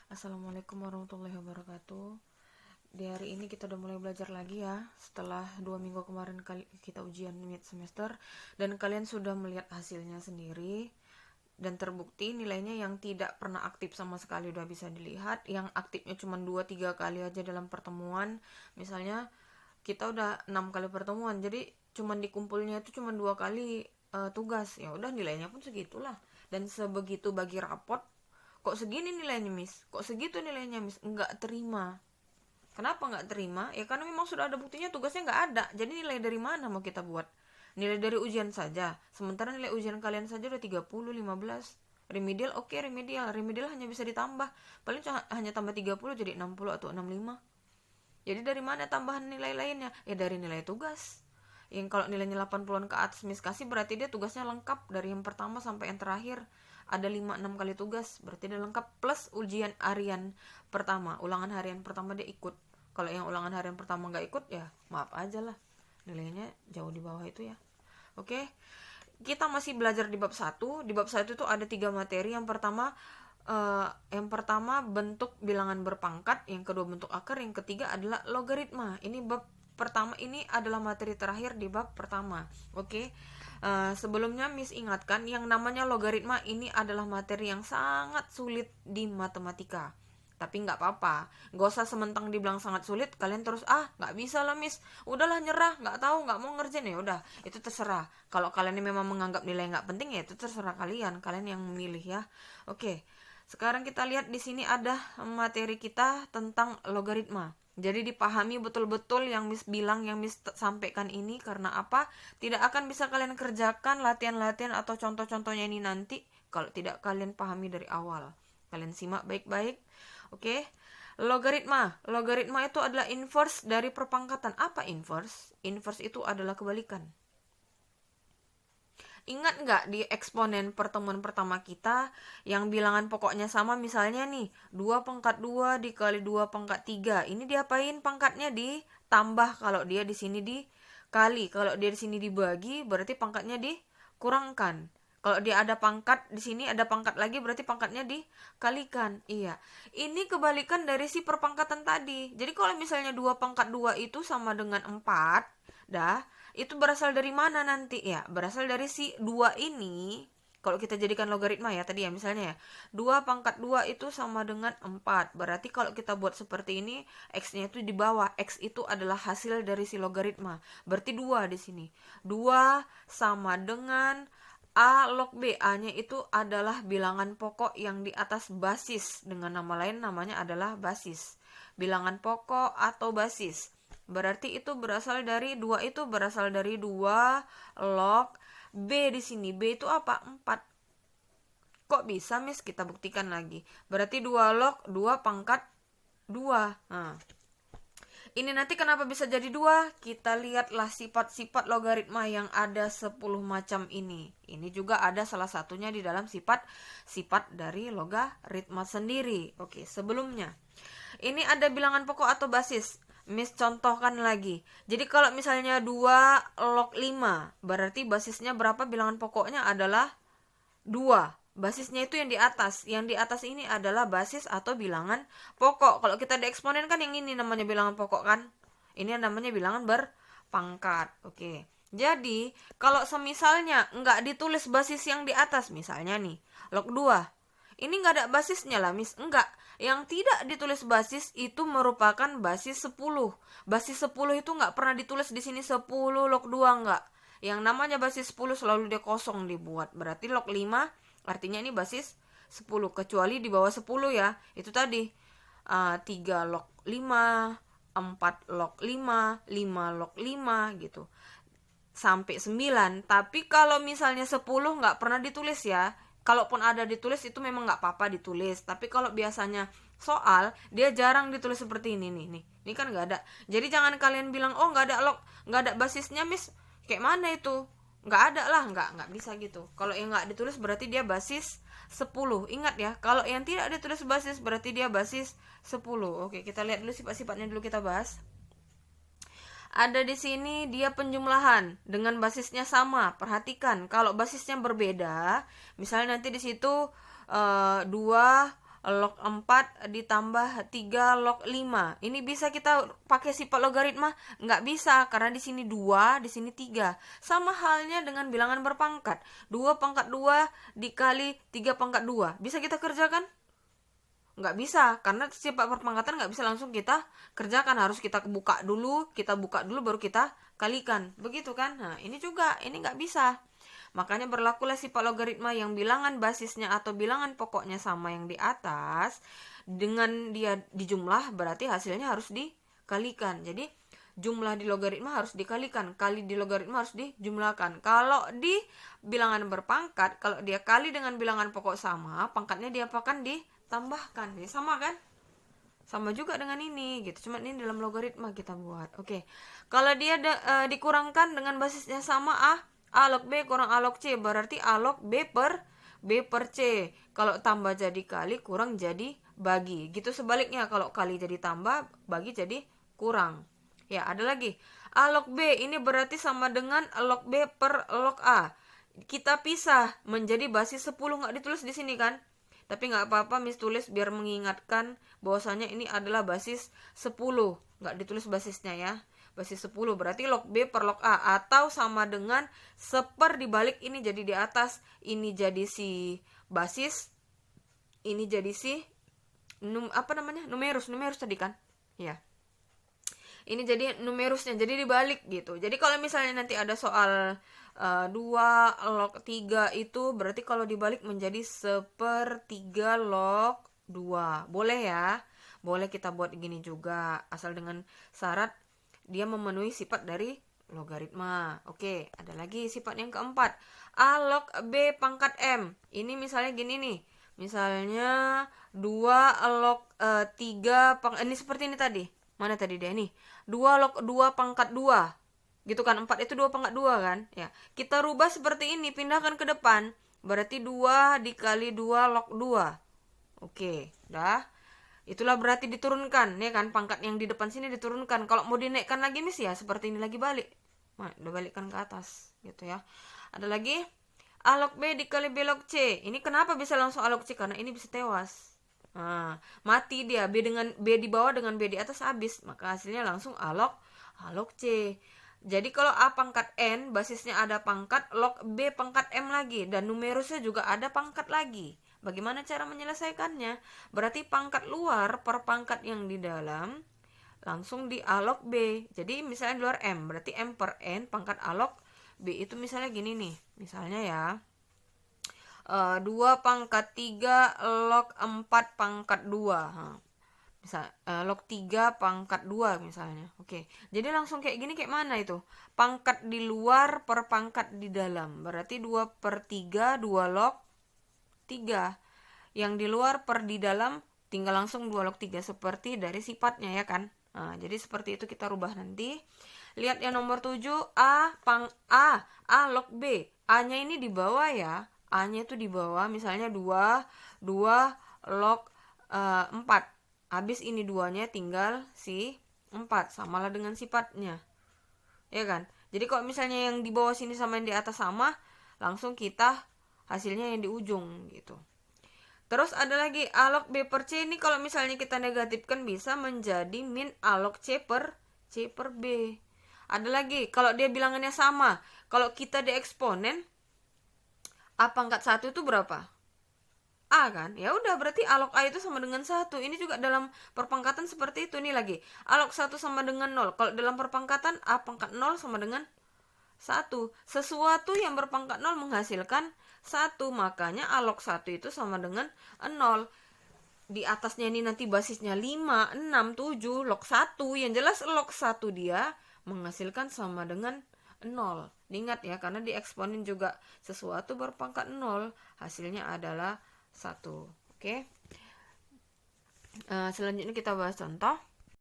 Assalamualaikum warahmatullahi wabarakatuh. Di hari ini kita udah mulai belajar lagi ya. Setelah 2 minggu kemarin kita ujian mid semester, dan kalian sudah melihat hasilnya sendiri dan terbukti nilainya yang tidak pernah aktif sama sekali udah bisa dilihat, yang aktifnya cuma 2-3 kali aja dalam pertemuan. Misalnya kita udah 6 kali pertemuan, jadi cuma dikumpulnya itu cuma 2 kali tugas. Ya udah nilainya pun segitulah. Dan sebegitu bagi rapot, kok segini nilainya miss, kok segitu nilainya miss, nggak terima. Kenapa nggak terima? Ya karena memang sudah ada buktinya tugasnya nggak ada. Jadi nilai dari mana mau kita buat? Nilai dari ujian saja. Sementara nilai ujian kalian saja udah 30, 15. Remedial oke, remedial hanya bisa ditambah. Paling hanya tambah 30 jadi 60 atau 65. Jadi dari mana tambahan nilai lainnya? Ya dari nilai tugas. Yang kalau nilainya 80-an ke atas miss kasih, berarti dia tugasnya lengkap dari yang pertama sampai yang terakhir. Ada 5-6 kali tugas, berarti dia lengkap plus ujian harian pertama. Ulangan harian pertama dia ikut. Kalau yang ulangan harian pertama nggak ikut, ya maaf aja lah. Nilainya jauh di bawah itu ya. Oke. Kita masih belajar di bab 1. Di bab 1 itu ada 3 materi. Yang pertama bentuk bilangan berpangkat, yang kedua bentuk akar, yang ketiga adalah logaritma. Ini bab pertama, ini adalah materi terakhir di bab pertama. Oke. Sebelumnya Miss ingatkan, yang namanya logaritma ini adalah materi yang sangat sulit di matematika. Tapi nggak apa-apa, nggak usah sementang dibilang sangat sulit kalian terus nggak bisa lah miss, udahlah nyerah, nggak tahu, nggak mau ngerjain. Ya udah, itu terserah. Kalau kalian memang menganggap nilai nggak penting, ya itu terserah kalian yang memilih ya. Oke, sekarang kita lihat di sini ada materi kita tentang logaritma. Jadi dipahami betul-betul yang Miss bilang, yang Miss sampaikan ini. Karena apa? Tidak akan bisa kalian kerjakan latihan-latihan atau contoh-contohnya ini nanti kalau tidak kalian pahami dari awal. Kalian simak baik-baik. Oke. Logaritma. Logaritma itu adalah inverse dari perpangkatan. Apa inverse? Inverse itu adalah kebalikan. Ingat nggak di eksponen pertemuan pertama kita yang bilangan pokoknya sama, misalnya nih 2 pangkat 2 dikali 2 pangkat 3. Ini diapain? Pangkatnya ditambah kalau dia di sini dikali. Kalau dia di sini dibagi berarti pangkatnya dikurangkan. Kalau dia ada pangkat di sini, ada pangkat lagi, berarti pangkatnya dikalikan. Iya. Ini kebalikan dari si perpangkatan tadi. Jadi kalau misalnya 2 pangkat 2 itu sama dengan 4, dah, itu berasal dari mana nanti ya? Berasal dari si 2 ini. Kalau kita jadikan logaritma ya tadi ya, misalnya ya 2 pangkat 2 itu sama dengan 4. Berarti kalau kita buat seperti ini, X-nya itu di bawah. X itu adalah hasil dari si logaritma. Berarti 2 di sini. 2 sama dengan A log B. A-nya itu adalah bilangan pokok yang di atas basis. Dengan nama lain namanya adalah basis. Bilangan pokok atau basis. Berarti itu berasal dari 2, itu berasal dari 2 log B di sini. B itu apa? 4. Kok bisa, Miss? Kita buktikan lagi. Berarti 2 log 2 pangkat 2. Nah, ini nanti kenapa bisa jadi 2? Kita lihatlah sifat-sifat logaritma yang ada 10 macam ini. Ini juga ada salah satunya di dalam sifat dari logaritma sendiri. Oke, sebelumnya. Ini ada bilangan pokok atau basis. Miss contohkan lagi. Jadi kalau misalnya 2 log 5, berarti basisnya berapa? Bilangan pokoknya adalah 2. Basisnya itu yang di atas. Yang di atas ini adalah basis atau bilangan pokok. Kalau kita dieksponen kan yang ini namanya bilangan pokok kan. Ini namanya bilangan berpangkat. Oke. Jadi kalau semisalnya nggak ditulis basis yang di atas, misalnya nih log 2, ini nggak ada basisnya lah Miss. Enggak. Yang tidak ditulis basis itu merupakan basis 10. Basis 10 itu nggak pernah ditulis di sini 10 log 2, enggak. Yang namanya basis 10 selalu dia kosong dibuat. Berarti log 5 artinya ini basis 10. Kecuali di bawah 10 ya. Itu tadi 3 log 5, 4 log 5, 5 log 5 gitu. Sampai 9. Tapi kalau misalnya 10 nggak pernah ditulis ya. Kalaupun ada ditulis itu memang nggak apa-apa ditulis. Tapi kalau biasanya soal dia jarang ditulis seperti ini nih. Ini kan nggak ada. Jadi jangan kalian bilang nggak ada log, nggak ada basisnya Miss. Kayak mana itu? Nggak ada lah, nggak bisa gitu. Kalau yang nggak ditulis berarti dia basis 10. Ingat ya, kalau yang tidak ditulis basis berarti dia basis 10. Oke, kita lihat dulu sifat-sifatnya dulu kita bahas. Ada di sini dia penjumlahan dengan basisnya sama. Perhatikan, kalau basisnya berbeda, misalnya nanti di situ 2 log 4 ditambah 3 log 5. Ini bisa kita pakai sifat logaritma? Nggak bisa, karena di sini 2, di sini 3. Sama halnya dengan bilangan berpangkat. 2 pangkat 2 dikali 3 pangkat 2. Bisa kita kerjakan? Nggak bisa, karena sifat perpangkatan nggak bisa langsung kita kerjakan, harus kita buka dulu baru kita kalikan, begitu kan. Nah ini juga, ini nggak bisa. Makanya berlakulah sifat logaritma yang bilangan basisnya atau bilangan pokoknya sama yang di atas, dengan dia dijumlah berarti hasilnya harus dikalikan. Jadi jumlah di logaritma harus dikalikan, kali di logaritma harus dijumlahkan. Kalau di bilangan berpangkat, kalau dia kali dengan bilangan pokok sama, pangkatnya dia akan ditambahkan. Ya, sama kan? Sama juga dengan ini gitu, cuma ini dalam logaritma kita buat. Oke. Kalau dia dikurangkan dengan basisnya sama A log B kurang A log C, berarti A log B per C. Kalau tambah jadi kali, kurang jadi bagi. Gitu sebaliknya, kalau kali jadi tambah, bagi jadi kurang. Ya, ada lagi. A log B ini berarti sama dengan log B per log A. Kita pisah menjadi basis 10, nggak ditulis di sini kan? Tapi nggak apa-apa, Miss tulis biar mengingatkan bahwasanya ini adalah basis 10. Nggak ditulis basisnya ya. Basis 10 berarti log B per log A, atau sama dengan seper dibalik ini jadi di atas, ini jadi si basis, ini jadi si numerus tadi kan? Ya. Ini jadi numerusnya, jadi dibalik gitu. Jadi kalau misalnya nanti ada soal 2 log 3 itu berarti kalau dibalik menjadi 1/3 log 2. Boleh ya? Boleh kita buat gini juga, asal dengan syarat dia memenuhi sifat dari logaritma. Oke, ada lagi sifat yang keempat. A log B pangkat M. Ini misalnya gini nih. Misalnya 2 log 3 ini seperti ini tadi. Mana tadi dia nih? 2 log 2 pangkat 2. Gitu kan, 4 itu 2 pangkat 2 kan? Ya. Kita rubah seperti ini, pindahkan ke depan. Berarti 2 dikali 2 log 2. Oke, dah. Itulah berarti diturunkan, ya kan? Pangkat yang di depan sini diturunkan. Kalau mau dinaikkan lagi Miss ya, seperti ini lagi balik. Nah, udah balikkan ke atas, gitu ya. Ada lagi A log B dikali B log C. Ini kenapa bisa langsung A log C? Karena ini bisa tewas. Nah, mati dia, B di bawah dengan B di atas habis, maka hasilnya langsung A log C. Jadi kalau A pangkat N basisnya ada pangkat, log B pangkat M lagi, dan numerusnya juga ada pangkat lagi. Bagaimana cara menyelesaikannya? Berarti pangkat luar per pangkat yang di dalam langsung di A log B. Jadi misalnya di luar M, berarti M per N pangkat A log B itu misalnya gini nih. Misalnya ya, 2 pangkat 3 log 4 pangkat 2. Bisa log 3 pangkat 2 misalnya. Oke. Jadi langsung kayak gini, kayak mana itu? Pangkat di luar per pangkat di dalam. Berarti 2/3 2 log 3. Yang di luar per di dalam tinggal langsung 2 log 3 seperti dari sifatnya ya kan. Nah, jadi seperti itu kita rubah nanti. Lihat yang nomor 7, A log B. A-nya ini di bawah ya. A-nya itu di bawah, misalnya 2 log 4. Habis ini 2-nya tinggal si 4, samalah dengan sifatnya. Ya kan? Jadi kalau misalnya yang di bawah sini sama yang di atas sama, langsung kita hasilnya yang di ujung gitu. Terus ada lagi A log B per C, ini kalau misalnya kita negatifkan bisa menjadi min A log C per B. Ada lagi, kalau dia bilangannya sama, kalau kita di eksponen, A pangkat 1 itu berapa? A kan? Ya udah, berarti A log A itu sama dengan 1. Ini juga dalam perpangkatan seperti itu. Nih lagi, A log 1 sama dengan 0. Kalau dalam perpangkatan A pangkat 0 sama dengan 1. Sesuatu yang berpangkat 0 menghasilkan 1. Makanya A log 1 itu sama dengan 0. Di atasnya ini nanti basisnya 5, 6, 7, log 1. Yang jelas log 1 dia menghasilkan sama dengan 0. Ingat ya, karena di eksponen juga sesuatu berpangkat 0 hasilnya adalah 1. Oke. Selanjutnya kita bahas contoh.